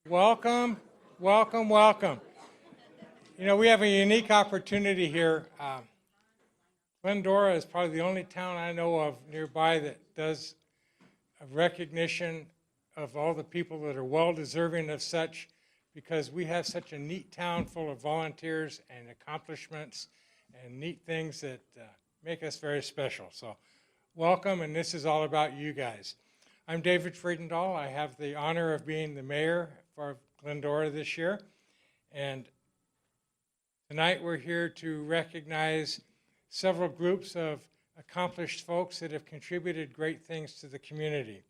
Welcome, welcome, welcome. You know, we have a unique opportunity here. Glendora is probably the only town I know of nearby that does a recognition of all the people that are well deserving of such, because we have such a neat town full of volunteers and accomplishments and neat things that make us very special. So welcome, and this is all about you guys. I'm David Friedendahl. I have the honor of being the mayor for Glendora this year. And tonight we're here to recognize several groups of accomplished folks that have contributed great things to the community.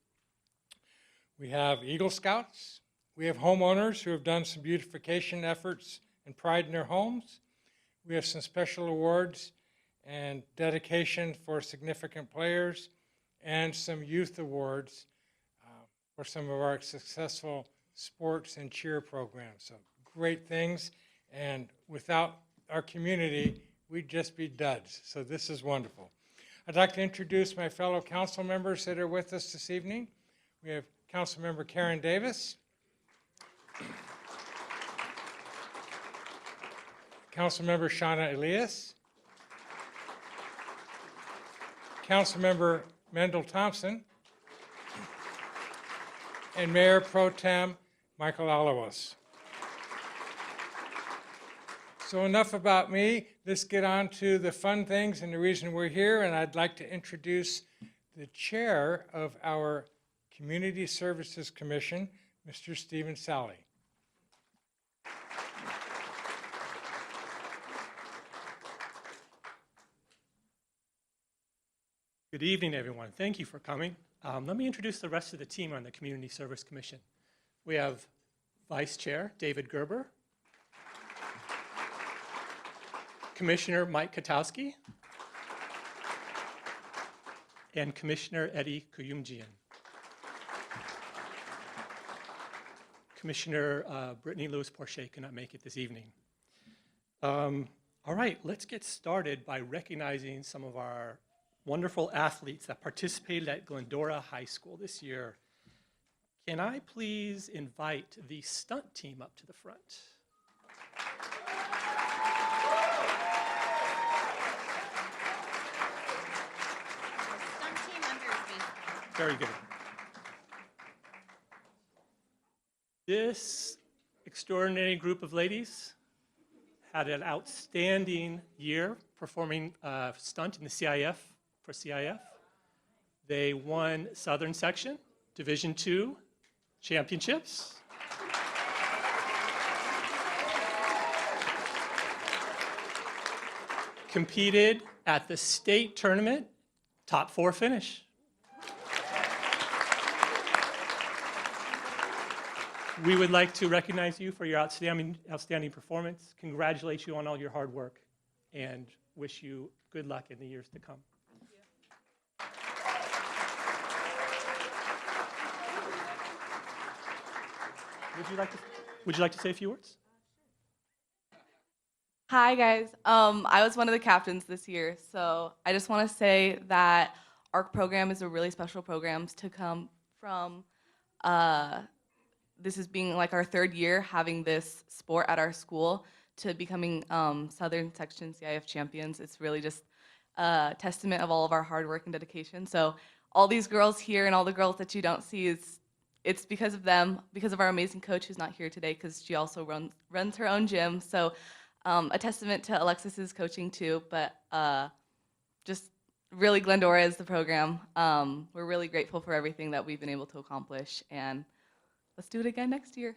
We have Eagle Scouts. We have homeowners who have done some beautification efforts and pride in their homes. We have some special awards and dedication for significant players, and some youth awards for some of our successful sports and cheer programs. So great things, and without our community, we'd just be duds. So this is wonderful. I'd like to introduce my fellow council members that are with us this evening. We have Council Member Karen Davis, Council Member Shauna Elias, Council Member Mendel Thompson, and Mayor Pro Tem Michael Alawas. So enough about me. Let's get on to the fun things and the reason we're here, and I'd like to introduce the chair of our Community Services Commission, Mr. Stephen Sally. Good evening, everyone. Thank you for coming. Let me introduce the rest of the team on the Community Service Commission. We have Vice Chair David Gerber, Commissioner Mike Katowski, and Commissioner Eddie Kuyumjian. Commissioner Brittany Lewis-Porcher cannot make it this evening. All right, let's get started by recognizing some of our wonderful athletes that participated at Glendora High School this year. Can I please invite the stunt team up to the front? Stunt team under baseball. Very good. This extraordinary group of ladies had an outstanding year performing stunt in the CIF. For CIF. They won Southern Section, Division II championships. Competed at the state tournament, top 4 finish. We would like to recognize you for your outstanding performance, congratulate you on all your hard work, and wish you good luck in the years to come. Would you like to say a few words? Hi guys, I was one of the captains this year, so I just want to say that our program is a really special program to come from. This is being like our 3rd year having this sport at our school to becoming Southern Section CIF champions. It's really just a testament of all of our hard work and dedication. So all these girls here and all the girls that you don't see, it's because of them, because of our amazing coach who's not here today because she also runs her own gym. So a testament to Alexis's coaching too, but just really Glendora is the program. We're really grateful for everything that we've been able to accomplish, and let's do it again next year.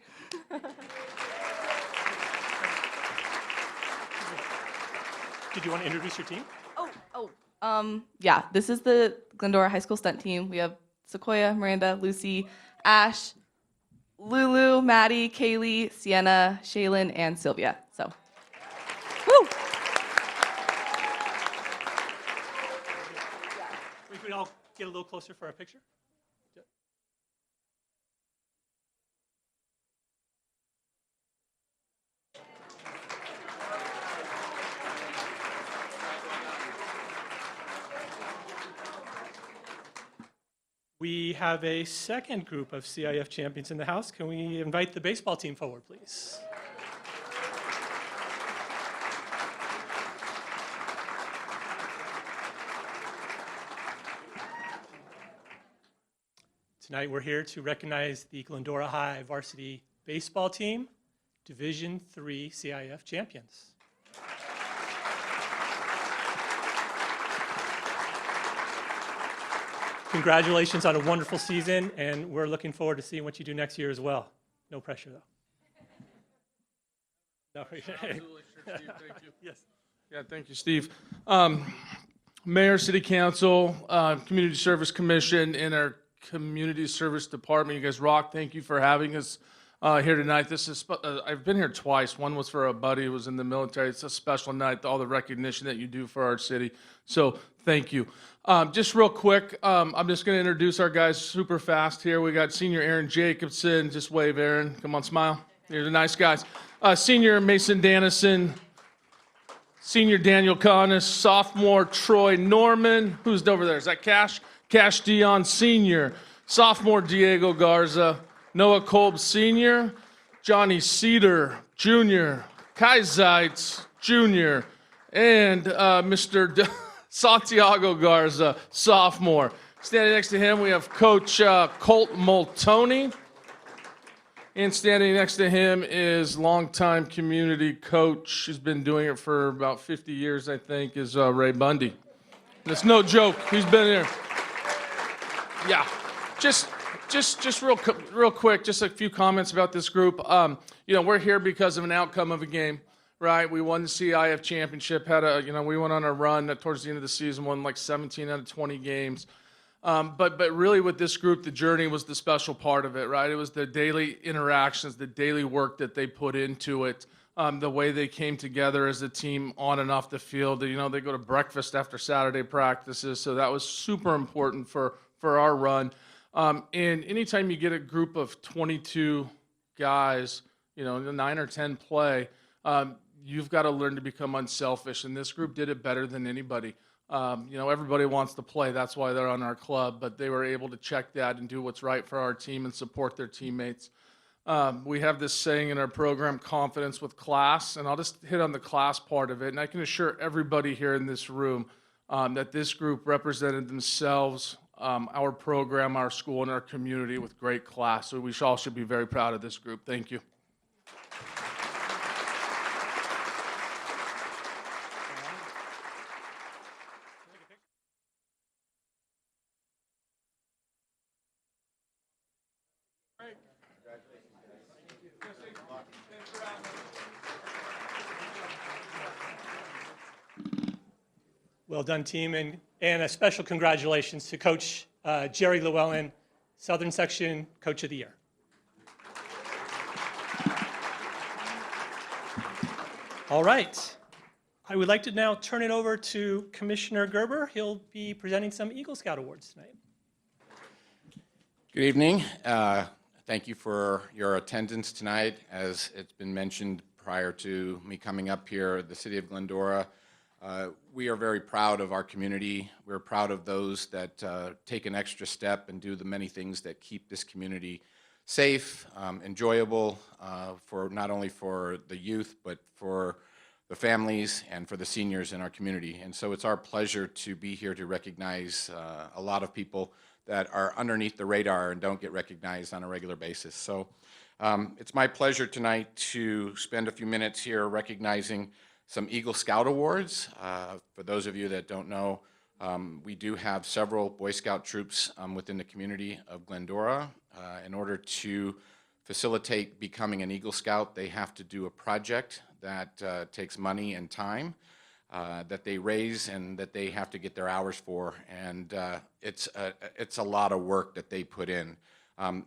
Did you want to introduce your team? Yeah, this is the Glendora High School stunt team. We have Sequoia, Miranda, Lucy, Ash, Lulu, Maddie, Kaylee, Sienna, Shaylin, and Sylvia. So, woo! We could all get a little closer for our picture. We have a second group of CIF champions in the house. Can we invite the baseball team forward, please? Tonight we're here to recognize the Glendora High varsity baseball team, Division III CIF champions. Congratulations on a wonderful season, and we're looking forward to seeing what you do next year as well. No pressure, though. No. Absolutely, sure, Steve, thank you. Yes. Yeah, thank you, Steve. Mayor, City Council, Community Service Commission, and our Community Service Department, you guys rock. Thank you for having us here tonight. This is I've been here twice. One was for a buddy who was in the military. It's a special night, all the recognition that you do for our city. So thank you. Just real quick, I'm just going to introduce our guys super fast here. We got senior Aaron Jacobson. Just wave, Aaron. Come on, smile. You're the nice guys. Senior Mason Dannison. Senior Daniel Connis. Sophomore Troy Norman. Who's over there? Is that Cash? Cash Dion Sr. Sophomore Diego Garza. Noah Kolb Sr. Johnny Cedar Jr. Kai Zeitz Jr. And Mr. Santiago Garza, sophomore. Standing next to him, we have Coach Colt Moltoni. And standing next to him is longtime community coach. He's been doing it for about 50 years, I think, is Ray Bundy. That's no joke. He's been here. Yeah. Just real quick, just a few comments about this group. We're here because of an outcome of a game. Right, we won the CIF championship. We went on a run towards the end of the season, won like 17 out of 20 games. But really, with this group, the journey was the special part of it. Right, it was the daily interactions, the daily work that they put into it, the way they came together as a team on and off the field. They go to breakfast after Saturday practices, so that was super important for our run. And anytime you get a group of 22 guys, 9 or 10 play. You've got to learn to become unselfish, and this group did it better than anybody. Everybody wants to play. That's why they're on our club, but they were able to check that and do what's right for our team and support their teammates. We have this saying in our program, confidence with class, and I'll just hit on the class part of it. And I can assure everybody here in this room that this group represented themselves, our program, our school, and our community with great class. So we all should be very proud of this group. Thank you. Well done, team, and a special congratulations to Coach Jerry Llewellyn, Southern Section Coach of the Year. All right. I would like to now turn it over to Commissioner Gerber. He'll be presenting some Eagle Scout Awards tonight. Good evening. Thank you for your attendance tonight. As it's been mentioned prior to me coming up here, the City of Glendora, we are very proud of our community. We're proud of those that take an extra step and do the many things that keep this community safe, enjoyable, for not only for the youth, but for the families and for the seniors in our community. And so it's our pleasure to be here to recognize a lot of people that are underneath the radar and don't get recognized on a regular basis. So it's my pleasure tonight to spend a few minutes here recognizing some Eagle Scout Awards. For those of you that don't know, we do have several Boy Scout troops within the community of Glendora. In order to facilitate becoming an Eagle Scout, they have to do a project that takes money and time that they raise and that they have to get their hours for. And it's a lot of work that they put in.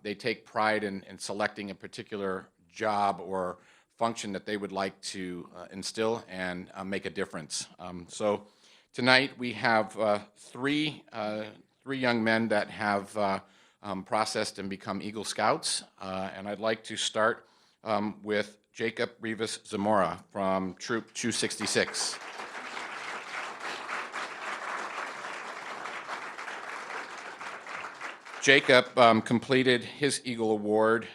They take pride in selecting a particular job or function that they would like to instill and make a difference. So tonight we have three young men that have processed and become Eagle Scouts, and I'd like to start with Jacob Rivas Zamora from Troop 266. Jacob completed his Eagle Award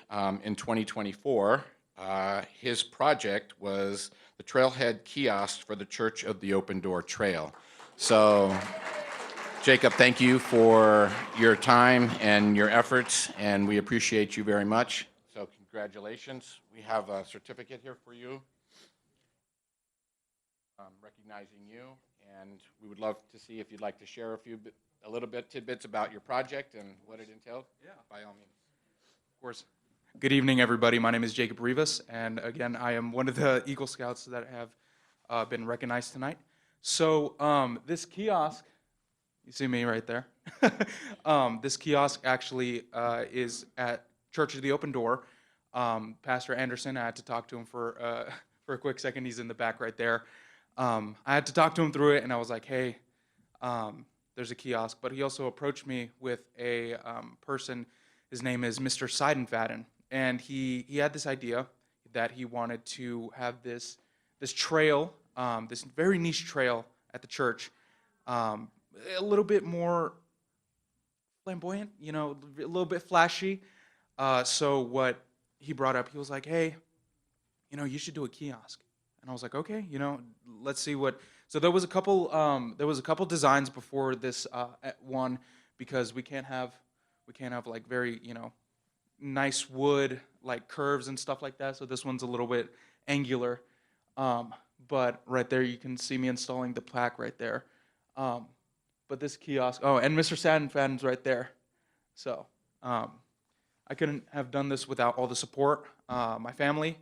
in 2024. His project was the Trailhead Kiosk for the Church of the Open Door Trail. So, Jacob, thank you for your time and your efforts, and we appreciate you very much. So, congratulations. We have a certificate here for you, recognizing you, and we would love to see if you'd like to share a little bit tidbits about your project and what it entailed. Yeah, by all means. Of course. Good evening, everybody. My name is Jacob Rivas, and again, I am one of the Eagle Scouts that have been recognized tonight. So this kiosk, you see me right there. This kiosk actually is at Church of the Open Door. Pastor Anderson, I had to talk to him for a quick second. He's in the back right there. I had to talk to him through it, and I was like, hey, there's a kiosk. But he also approached me with a person. His name is Mr. Seidenfaden, and he had this idea that he wanted to have this trail, this very niche trail at the church, a little bit more flamboyant, you know, a little bit flashy. So what he brought up, he was like, hey, you know, you should do a kiosk. And I was like, okay, you know, let's see what. So there was a couple designs before this one, because we can't have like very, you know, nice wood like curves and stuff like that. So this one's a little bit angular. But right there you can see me installing the plaque right there. But this kiosk, oh, and Mr. Seidenfaden's right there. So I couldn't have done this without all the support, my family,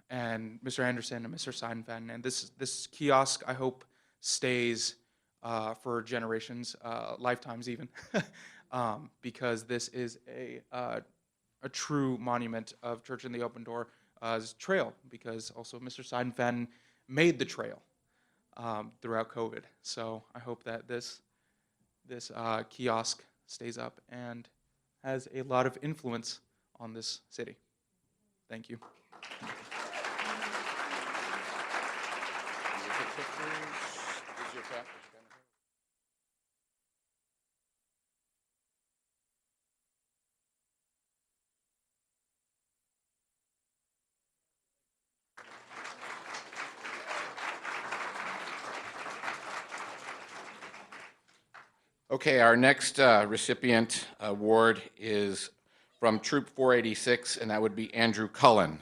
and Mr. Anderson and Mr. Seidenfaden. And this kiosk, I hope, stays for generations, lifetimes even, because this is a true monument of Church in the Open Door trail, because also Mr. Seidenfaden made the trail throughout COVID. So I hope that this kiosk stays up and has a lot of influence on this city. Thank you. Okay, our next recipient award is from Troop 486, and that would be Andrew Cullen.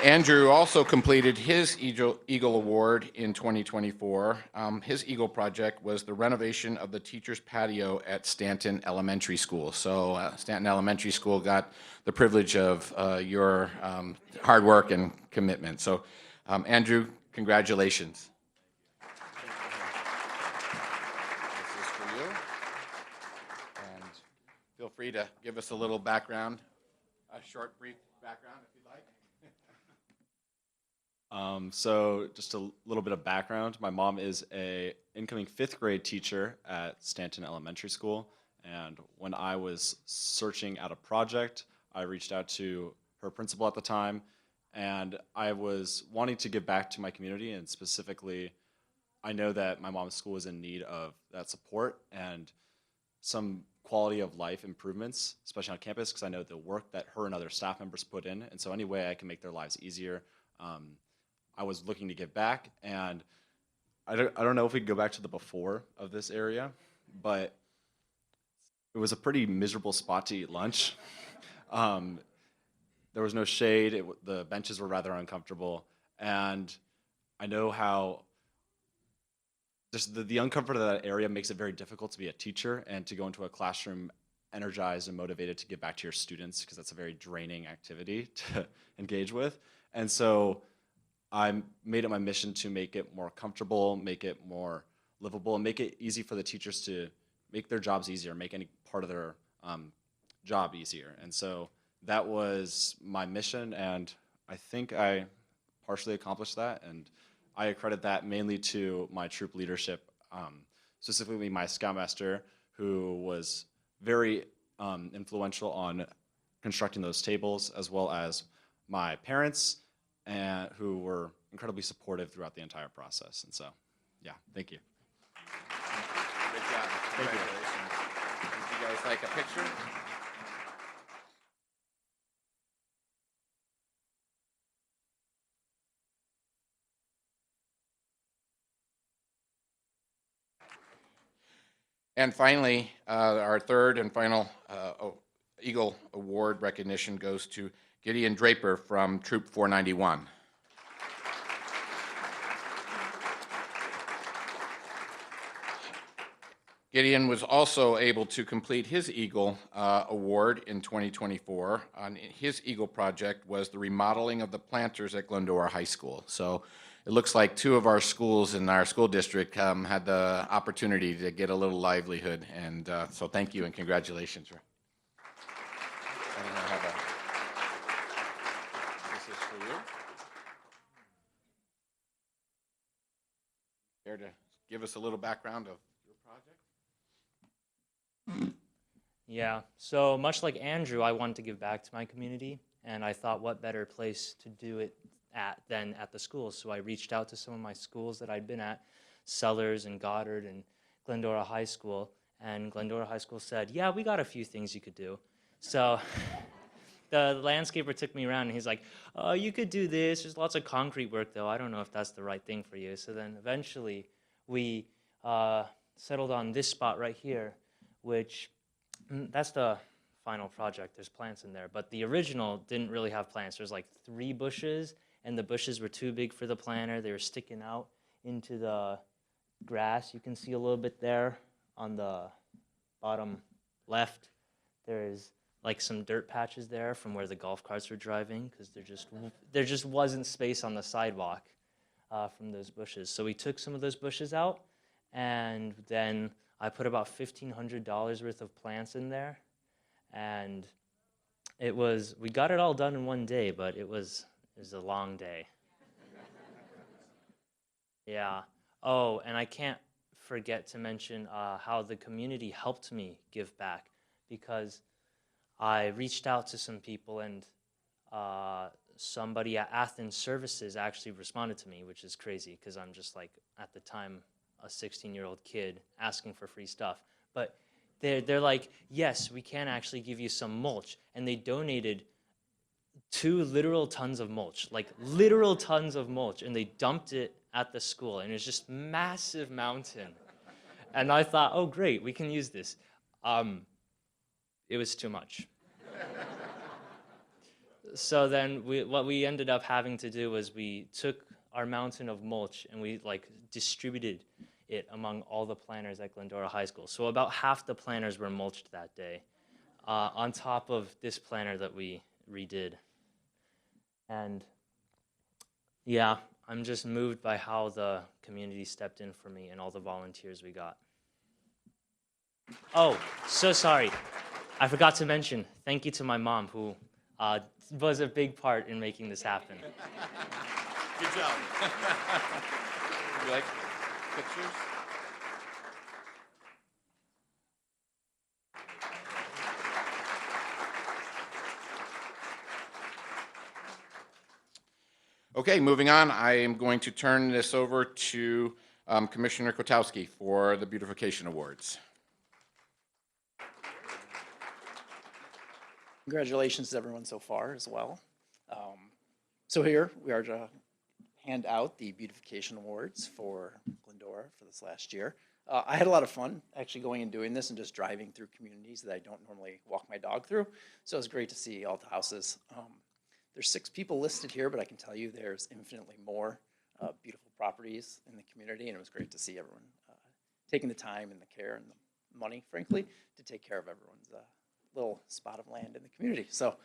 Andrew also completed his Eagle Award in 2024. His Eagle project was the renovation of the teacher's patio at Stanton Elementary School. So Stanton Elementary School got the privilege of your hard work and commitment. So Andrew, congratulations. This is for you. And feel free to give us a little background, a short, brief background if you'd like. So just a little bit of background. My mom is a incoming 5th grade teacher at Stanton Elementary School. And when I was searching out a project, I reached out to her principal at the time, and I was wanting to give back to my community, and specifically, I know that my mom's school is in need of that support and some quality of life improvements, especially on campus, because I know the work that her and other staff members put in, and so any way I can make their lives easier, I was looking to give back. And I don't know if we could go back to the before of this area, but it was a pretty miserable spot to eat lunch. There was no shade. The benches were rather uncomfortable. And I know how just the uncomfort of that area makes it very difficult to be a teacher and to go into a classroom energized and motivated to give back to your students, because that's a very draining activity to engage with. And so I made it my mission to make it more comfortable, make it more livable, and make it easy for the teachers to make their jobs easier, make any part of their job easier. And so that was my mission, and I think I partially accomplished that. And I accredit that mainly to my troop leadership, specifically my scoutmaster, who was very influential on constructing those tables, as well as my parents, and who were incredibly supportive throughout the entire process. And so Yeah, thank you. Good job. Congratulations. Would you guys like a picture? And finally, our third and final Eagle Award recognition goes to Gideon Draper from Troop 491. Gideon was also able to complete his Eagle Award in 2024. His Eagle project was the remodeling of the planters at Glendora High School. So it looks like two of our schools in our school district had the opportunity to get a little livelihood. And so thank you and congratulations. I don't know how this is for you. Care to give us a little background of your project? Yeah, so much like Andrew, I wanted to give back to my community, and I thought what better place to do it at than at the schools. So I reached out to some of my schools that I'd been at, Sellers and Goddard and Glendora High School, and Glendora High School said, yeah, we got a few things you could do. So the landscaper took me around, and he's like, oh, you could do this. There's lots of concrete work, though. I don't know if that's the right thing for you. So then eventually we settled on this spot right here, which that's the final project. There's plants in there, but the original didn't really have plants. There's like 3 bushes, and the bushes were too big for the planter. They were sticking out into the grass. You can see a little bit there on the bottom left. There's like some dirt patches there from where the golf carts were driving, because there just wasn't space on the sidewalk from those bushes. So we took some of those bushes out, and then I put about $1,500 worth of plants in there, and we got it all done in one day, but it was a long day. Yeah. Oh, and I can't forget to mention how the community helped me give back, because I reached out to some people, and somebody at Athens Services actually responded to me, which is crazy, because I'm just like, at the time, a 16-year-old kid asking for free stuff. But they're like, yes, we can actually give you some mulch. And they donated 2 literal tons of mulch, like literal tons of mulch, and they dumped it at the school, and it was just massive mountain. And I thought, oh, great, we can use this. It was too much. So then what we ended up having to do was we took our mountain of mulch and we like distributed it among all the planters at Glendora High School. So about half the planters were mulched that day, on top of this planter that we redid. And yeah, I'm just moved by how the community stepped in for me and all the volunteers we got. Oh, so sorry. I forgot to mention, thank you to my mom, who was a big part in making this happen. Good job. Would you like pictures? Okay, moving on, I am going to turn this over to Commissioner Kotowski for the Beautification Awards. Congratulations to everyone so far as well. So here we are to hand out the Beautification Awards for Glendora for this last year. I had a lot of fun actually going and doing this and just driving through communities that I don't normally walk my dog through. So it was great to see all the houses. There's 6 people listed here, but I can tell you there's infinitely more beautiful properties in the community, and it was great to see everyone taking the time and the care and the money, frankly, to take care of everyone's little spot of land in the community. So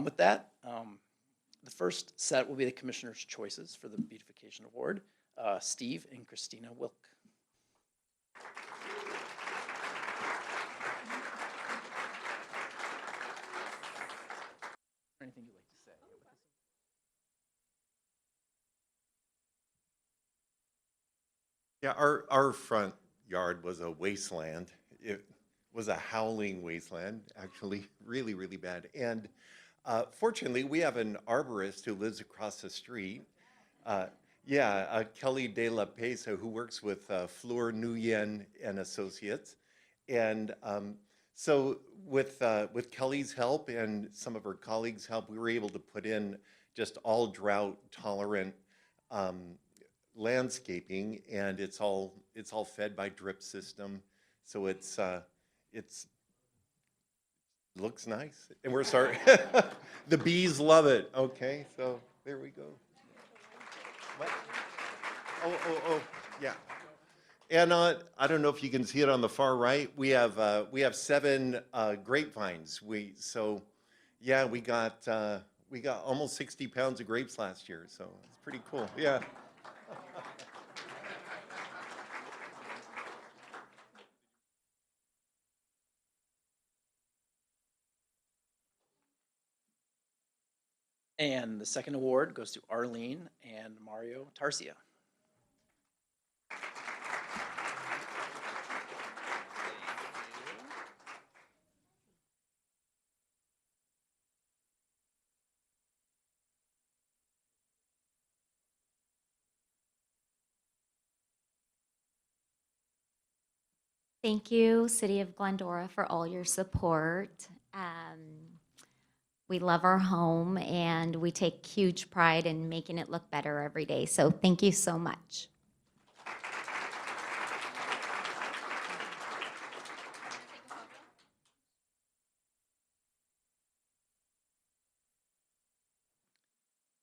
with that, the first set will be the Commissioner's choices for the Beautification Award, Steve and Christina Wilk. Anything you'd like to say? Yeah, our front yard was a wasteland. It was a howling wasteland, actually, really, really bad. And fortunately, we have an arborist who lives across the street. Yeah, Kelly De La Pesa, who works with Fleur Nguyen and Associates. And so with Kelly's help and some of her colleagues' help, we were able to put in just all drought tolerant landscaping, and it's all fed by drip system. So it's looks nice. And we're sorry. The bees love it. Okay, so there we go. What? Oh, yeah. And I don't know if you can see it on the far right. We have 7 grapevines. We got almost 60 pounds of grapes last year. So it's pretty cool. Yeah. And the second award goes to Arlene and Mario Tarsia. Thank you, City of Glendora, for all your support. We love our home and we take huge pride in making it look better every day. So thank you so much.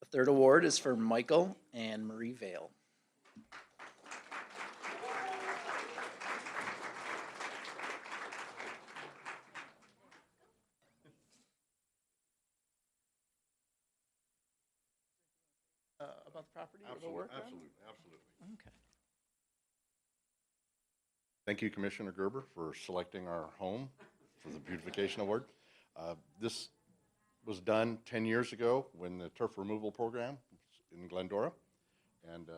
The third award is for Michael and Marie Vale. About the property or the work? Absolutely. Okay. Thank you, Commissioner Gerber, for selecting our home for the Beautification Award. This was done 10 years ago when the turf removal program was in Glendora, and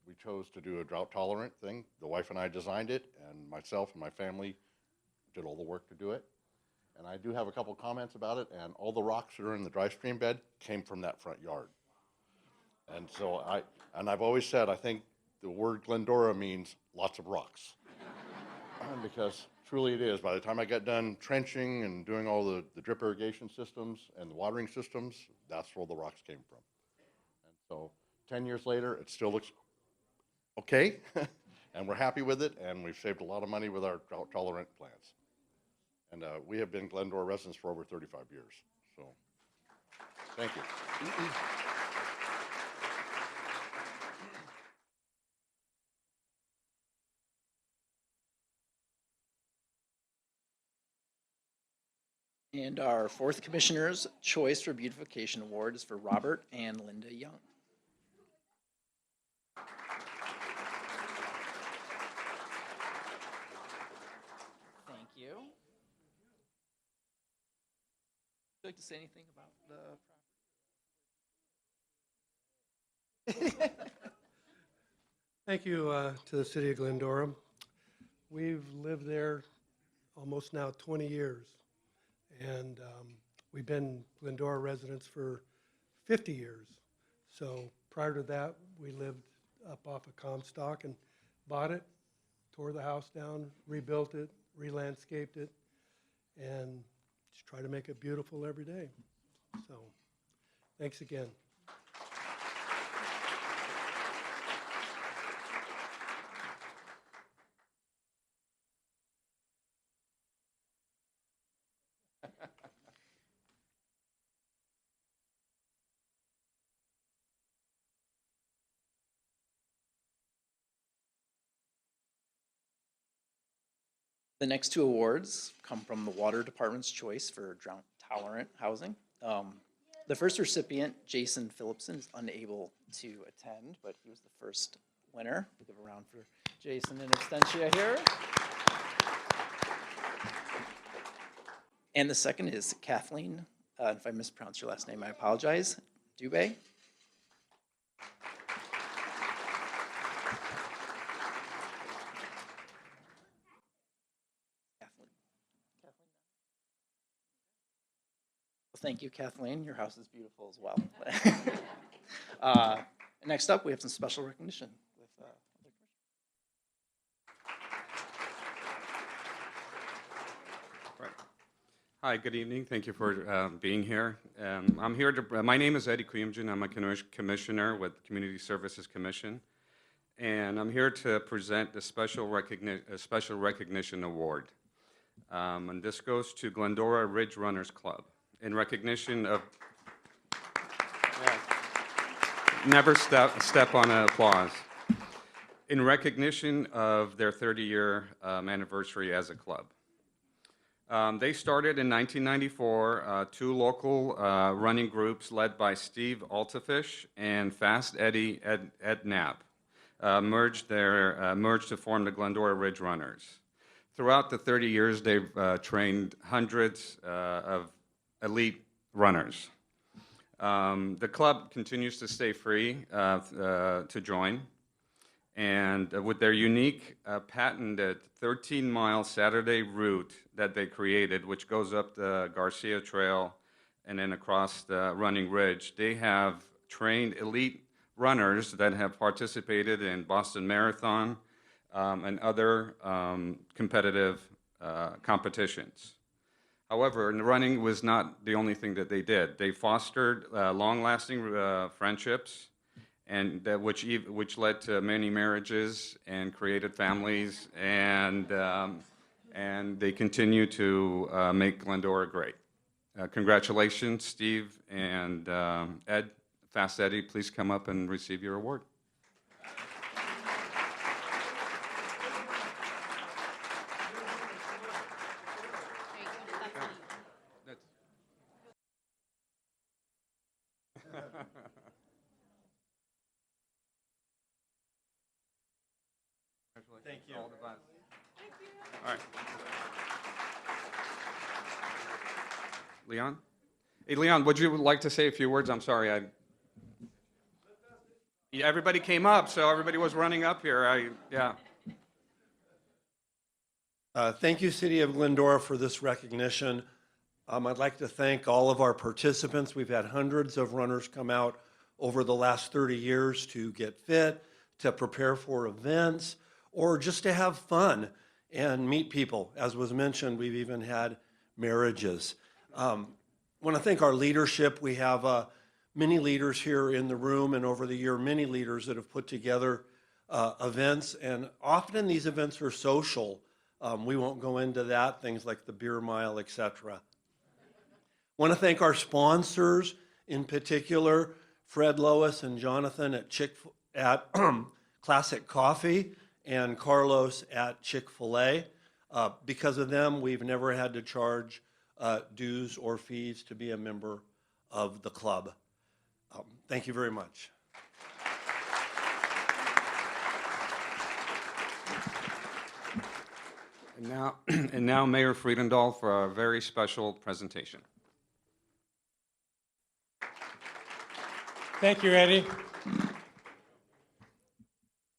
we chose to do a drought-tolerant thing. The wife and I designed it, and myself and my family did all the work to do it. And I do have a couple comments about it, and all the rocks that are in the dry stream bed came from that front yard. And so I've always said, I think the word Glendora means lots of rocks. Because truly it is. By the time I got done trenching and doing all the drip irrigation systems and the watering systems, that's where the rocks came from. And so 10 years later, it still looks okay. And we're happy with it, and we've saved a lot of money with our drought-tolerant plants. And we have been Glendora residents for over 35 years. So thank you. And our fourth Commissioner's Choice for Beautification Award is for Robert and Linda Young. Thank you. Would you like to say anything about the property? Thank you to the City of Glendora. We've lived there almost now 20 years. And we've been Glendora residents for 50 years. So prior to that, we lived up off of Comstock and bought it, tore the house down, rebuilt it, re-landscaped it, and just try to make it beautiful every day. So thanks again. The next two awards come from the Water Department's Choice for Drought-Tolerant Housing. The first recipient, Jason Phillipson, is unable to attend, but he was the first winner. We'll give a round for Jason in absentia here. And the second is Kathleen, if I mispronounce your last name, I apologize, Dubé. Thank you, Kathleen. Your house is beautiful as well. And next up, we have some special recognition with other Right. Hi, good evening. Thank you for being here. I'm here to, my name is Eddie Kuyumjin. I'm a commissioner with Community Services Commission. And I'm here to present the special recognition award. And this goes to Glendora Ridge Runners Club in recognition of, never step on an applause. In recognition of their 30-year anniversary as a club. They started in 1994, two local running groups led by Steve Altafish and Fast Eddie Ed Knapp merged to form the Glendora Ridge Runners. Throughout the 30 years, they've trained hundreds of elite runners. The club continues to stay free to join. And with their unique patented 13-mile Saturday route that they created, which goes up the Garcia Trail and then across the Running Ridge, they have trained elite runners that have participated in Boston Marathon and other competitive competitions. However, running was not the only thing that they did. They fostered long-lasting friendships, and which led to many marriages and created families, and they continue to make Glendora great. Congratulations, Steve and Ed. Fast Eddie, please come up and receive your award. Thank you. All the best. Thank you. All right. Leon? Hey, Leon, would you like to say a few words? I'm sorry. Yeah, everybody came up, so everybody was running up here. Yeah. Thank you, City of Glendora, for this recognition. I'd like to thank all of our participants. We've had hundreds of runners come out over the last 30 years to get fit, to prepare for events, or just to have fun and meet people. As was mentioned, we've even had marriages. I want to thank our leadership. We have many leaders here in the room, and over the year, many leaders that have put together events, and often these events are social. We won't go into that, things like the beer mile, etc. Want to thank our sponsors, in particular, Fred Lois and Jonathan at Classic Coffee and Carlos at Chick-fil-A. Because of them, we've never had to charge dues or fees to be a member of the club. Thank you very much. And now Mayor Friedendahl for a very special presentation. Thank you, Eddie.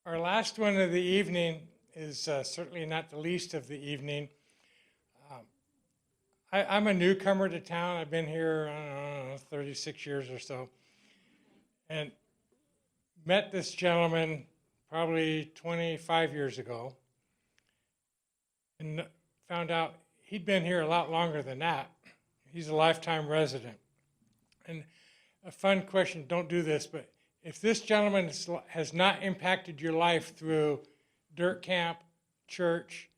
Our last one of the evening is certainly not the least of the evening. I'm a newcomer to town. I've been here, I don't know, 36 years or so. And met this gentleman probably 25 years ago. And found out he'd been here a lot longer than that. He's a lifetime resident. And a fun question, don't do this, but if this gentleman has not impacted your life through dirt camp, church,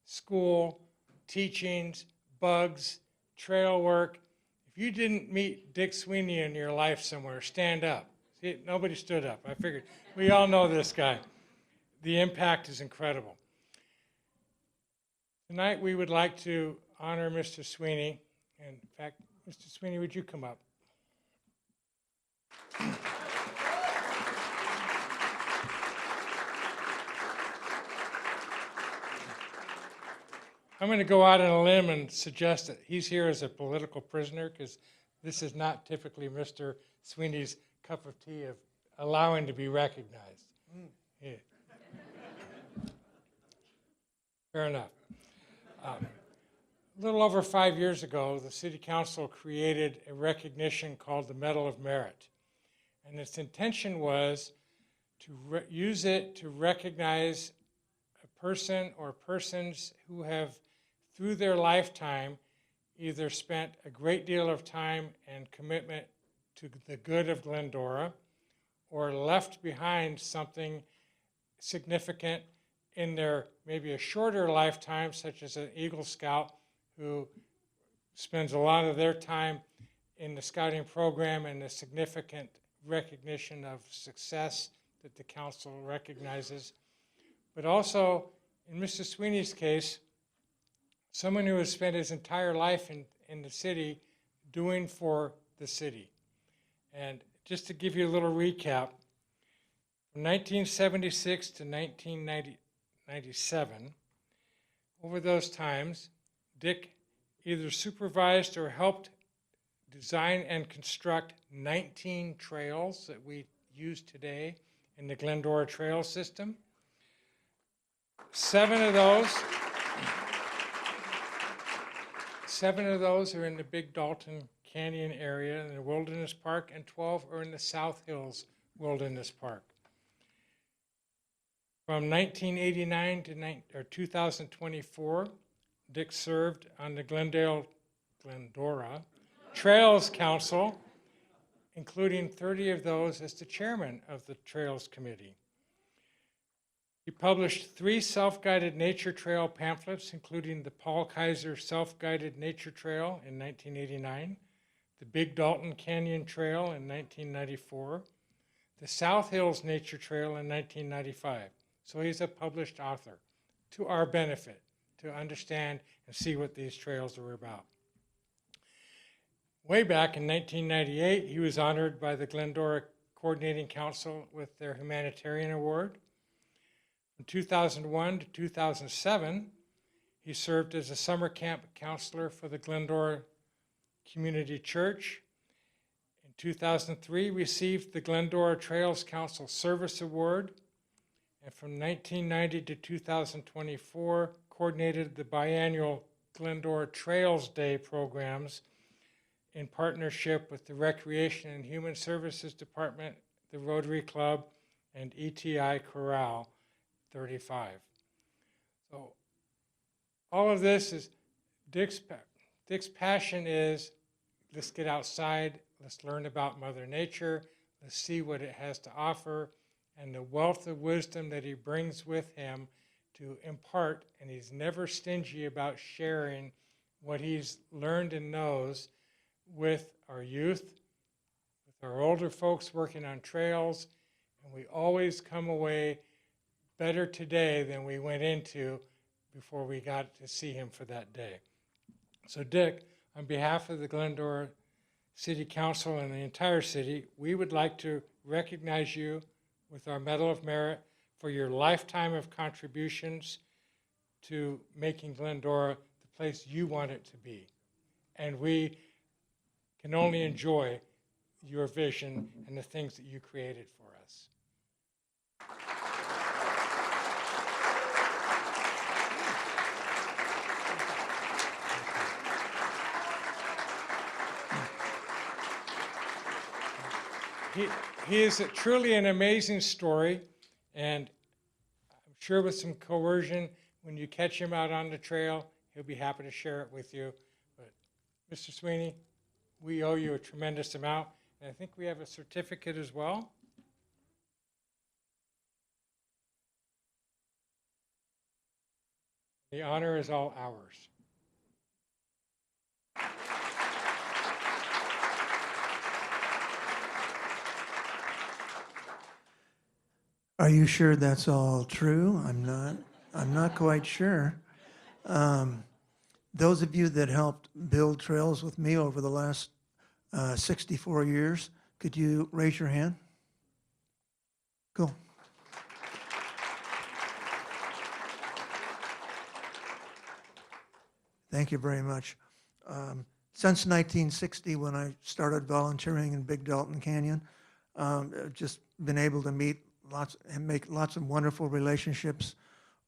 school, teachings, bugs, trail work, if you didn't meet Dick Sweeney in your life somewhere, stand up. See, nobody stood up. I figured, we all know this guy. The impact is incredible. Tonight we would like to honor Mr. Sweeney. And in fact, Mr. Sweeney, would you come up? I'm going to go out on a limb and suggest that he's here as a political prisoner, because this is not typically Mr. Sweeney's cup of tea of allowing to be recognized. Yeah. Fair enough. A little over 5 years ago, the City Council created a recognition called the Medal of Merit. And its intention was to use it to recognize a person or persons who have, through their lifetime, either spent a great deal of time and commitment to the good of Glendora, or left behind something significant in their maybe a shorter lifetime, such as an Eagle Scout who spends a lot of their time in the scouting program and the significant recognition of success that the council recognizes. But also, in Mr. Sweeney's case, someone who has spent his entire life in the city doing for the city. And just to give you a little recap, from 1976 to 1997, over those times, Dick either supervised or helped design and construct 19 trails that we use today in the Glendora Trail System. 7 of those are in the Big Dalton Canyon area in the Wilderness Park, and 12 are in the South Hills Wilderness Park. From 1989 to 2024, Dick served on the Glendora Trails Council, including 30 of those as the chairman of the Trails Committee. He published 3 self-guided nature trail pamphlets, including the Paul Kaiser Self-Guided Nature Trail in 1989, the Big Dalton Canyon Trail in 1994, the South Hills Nature Trail in 1995. So he's a published author, to our benefit, to understand and see what these trails are about. Way back in 1998, he was honored by the Glendora Coordinating Council with their Humanitarian Award. From 2001 to 2007, he served as a summer camp counselor for the Glendora Community Church. In 2003, received the Glendora Trails Council Service Award. And from 1990 to 2024, coordinated the biannual Glendora Trails Day programs in partnership with the Recreation and Human Services Department, the Rotary Club, and ETI Corral 35. So all of this is Dick's passion is, let's get outside, let's learn about Mother Nature, let's see what it has to offer, and the wealth of wisdom that he brings with him to impart, and he's never stingy about sharing what he's learned and knows with our youth, with our older folks working on trails, and we always come away better today than we went into before we got to see him for that day. So Dick, on behalf of the Glendora City Council and the entire city, we would like to recognize you with our Medal of Merit for your lifetime of contributions to making Glendora the place you want it to be. And we can only enjoy your vision and the things that you created for us. He is truly an amazing story, and I'm sure with some coercion, when you catch him out on the trail, he'll be happy to share it with you. But Mr. Sweeney, we owe you a tremendous amount, and I think we have a certificate as well. The honor is all ours. Are you sure that's all true? I'm not quite sure. Those of you that helped build trails with me over the last 64 years, could you raise your hand? Cool. Thank you very much. Since 1960, when I started volunteering in Big Dalton Canyon, I've just been able to meet and make lots of wonderful relationships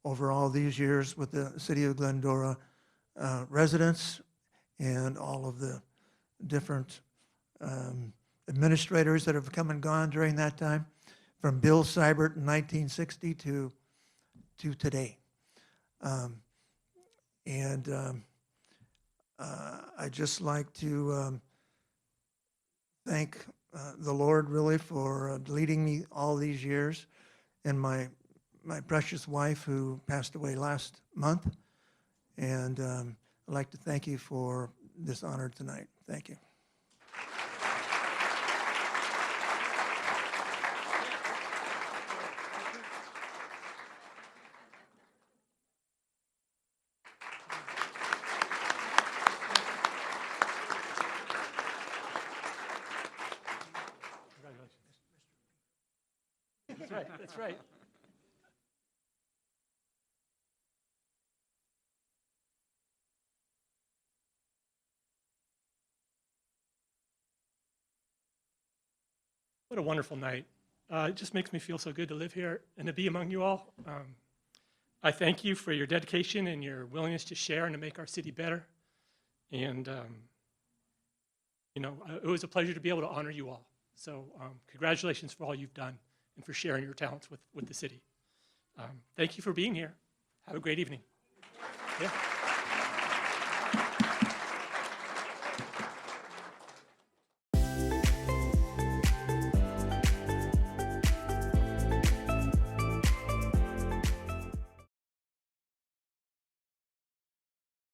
over all these years with the City of Glendora residents and all of the different administrators that have come and gone during that time, from Bill Seibert in 1960 to today. I'd just like to thank the Lord really for leading me all these years, and my precious wife who passed away last month. And I'd like to thank you for this honor tonight. Thank you. That's right, that's right. What a wonderful night. It just makes me feel so good to live here and to be among you all. I thank you for your dedication and your willingness to share and to make our city better. And, it was a pleasure to be able to honor you all. So congratulations for all you've done and for sharing your talents with the city. Thank you for being here. Have a great evening. Yeah.